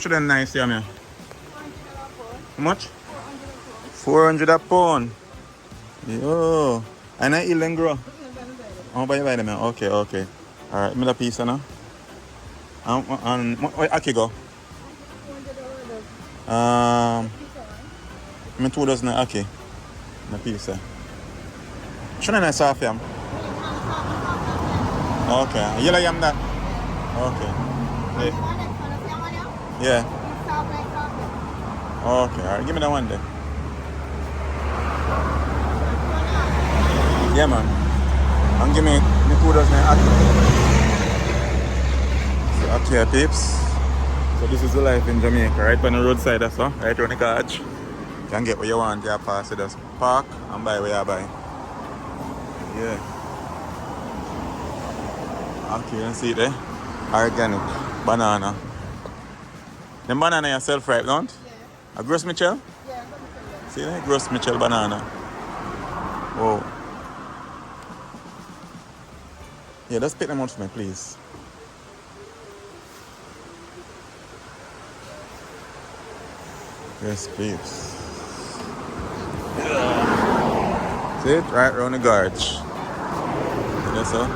much are them nice here, man? How much? 400 a pound. Yo. And I eat and grow. Oh, buy them, man. Okay, okay. Alright, me the piece, now. And where Aki go? Me 2 dozen Aki. My piece. Shouldn't I saw him? Okay. Yellow yam that? Okay. Yeah. Okay, alright. Give me that one then. Yeah, man. And give me 2 dozen Aki. So, Aki, peeps. So this is the life in Jamaica, right on the roadside, that's all. Right on the garage. You can get what you want, you pass it, just park and buy what you buy. Yeah. Okay, you can see it there. Organic banana. Them banana are self-ripe, don't? Yeah. A Gross Mitchell? Yeah, see there? Gross Mitchell banana. Whoa. Yeah, just pick them out for me, please. Yes, please. Yeah. See it? Right around the garage. That's all.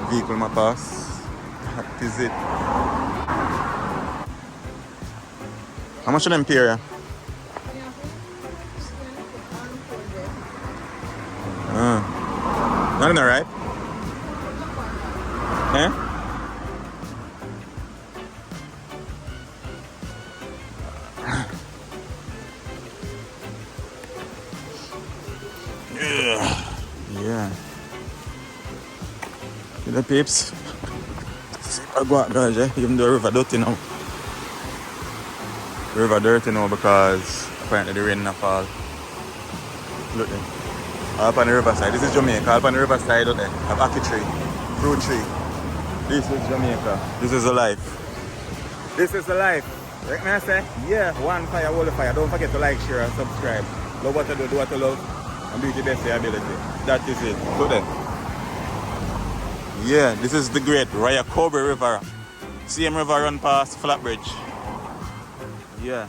Vehicle my pass. That is it. How much of them pear? Not in the right? Eh? Yeah. See the peeps? I go out guys, even though the river dirty now. The river dirty now because apparently the rain not fall. Look there. Up on the riverside. This is Jamaica. Up on the riverside out there. Have ackee tree. Fruit tree. This is Jamaica. This is the life. This is the life. Right now I say? Yeah, one fire, all the fire. Don't forget to like, share and subscribe. Love what you do what you love. And do it the best of your ability. That is it. Look there. Yeah, this is the great Ryakobe River. Same river run past Flatbridge. Yeah.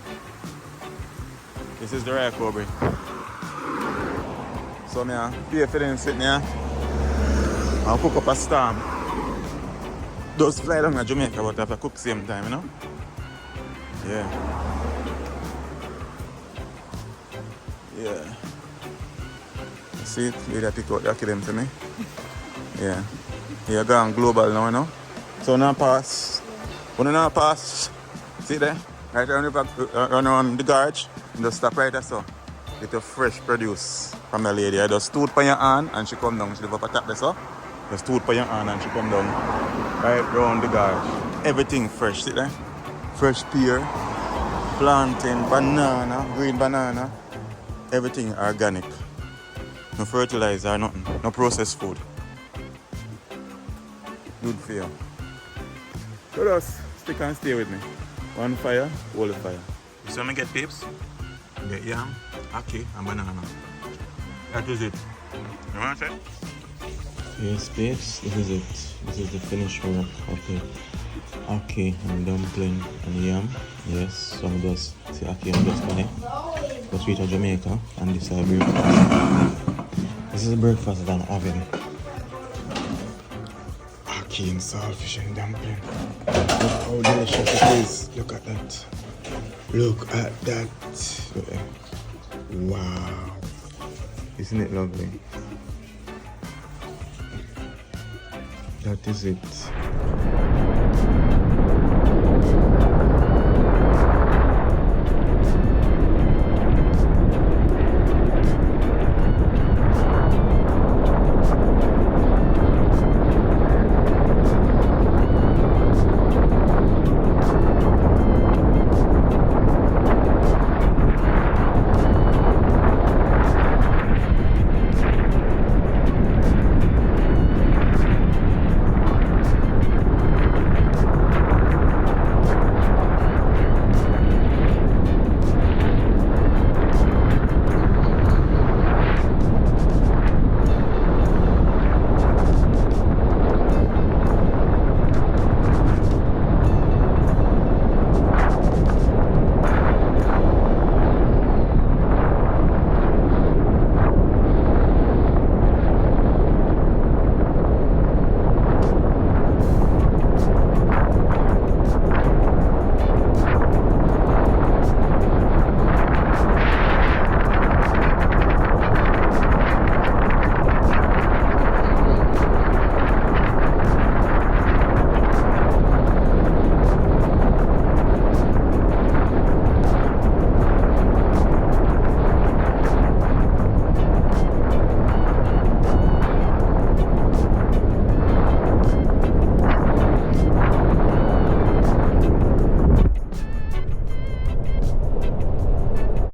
This is the Ryakobe. So I pay for them sitting here. I'll cook up a storm. Those fly down to Jamaica, but I have to cook same time, you know? Yeah. Yeah. See it? They pick out the them for me. Yeah. You're going global now, you know? So now pass. When you now pass, see there? Right around the garage. And just stop right there so. Get a fresh produce from the lady. I just stood by your hand and she come down. She live up at top there so. Just stood by your hand and she come down. Right around the garage. Everything fresh, see there? Fresh pear, plantain, banana, green banana. Everything organic. No fertilizer, nothing. No processed food. Good for you. So just stick and stay with me. One fire, all the fire. You see me get peeps? Get yam, ackee and banana. That is it. You want to say? Yes peeps, this is it. This is the finished work of the ackee and dumpling and yam. Yes, so I just see ackee and just money. Go sweet of Jamaica and this is breakfast. This is a breakfast that I'm having. Ackee and saltfish and dumpling. Look how delicious it is. Look at that. Look at that. Wow. Isn't it lovely? That is it.